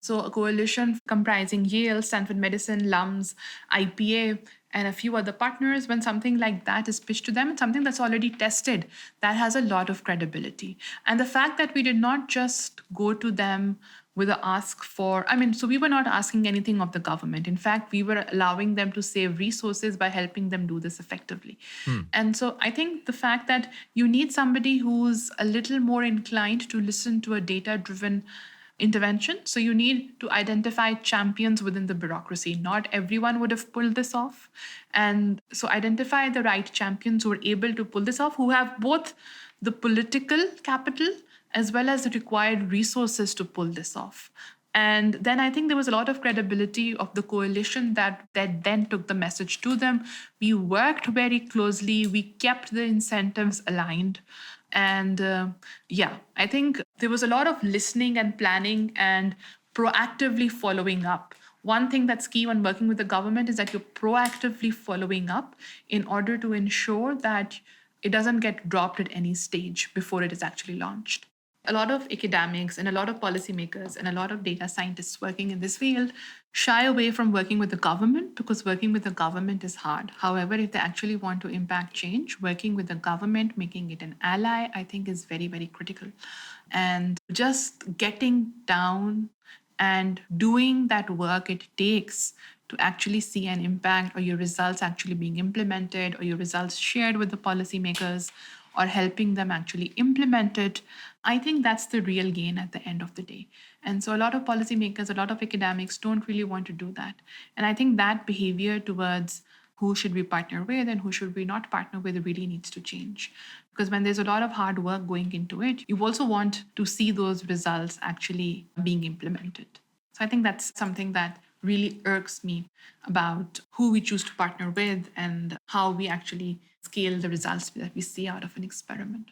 So a coalition comprising Yale, Stanford Medicine, LUMS, IPA, and a few other partners, when something like that is pitched to them, it's something that's already tested, that has a lot of credibility. And the fact that we did not just go to them with a ask for, so we were not asking anything of the government. In fact, we were allowing them to save resources by helping them do this effectively. And so I think the fact that you need somebody who's a little more inclined to listen to a data driven intervention. So you need to identify champions within the bureaucracy. Not everyone would have pulled this off. And so identify the right champions who are able to pull this off, who have both the political capital as well as the required resources to pull this off. And then I think there was a lot of credibility of the coalition that then took the message to them. We worked very closely, we kept the incentives aligned. And I think there was a lot of listening and planning and proactively following up. One thing that's key when working with the government is that you're proactively following up in order to ensure that it doesn't get dropped at any stage before it is actually launched. A lot of academics and a lot of policymakers and a lot of data scientists working in this field shy away from working with the government because working with the government is hard. However, if they actually want to impact change, working with the government, making it an ally, I think is very, very critical. And just getting down and doing that work it takes to actually see an impact, or your results actually being implemented, or your results shared with the policymakers, or helping them actually implement it, I think that's the real gain at the end of the day. And so a lot of policymakers, a lot of academics don't really want to do that. And I think that behavior towards who should we partner with and who should we not partner with really needs to change. Because when there's a lot of hard work going into it, you also want to see those results actually being implemented. So I think that's something that really irks me about who we choose to partner with and how we actually scale the results that we see out of an experiment.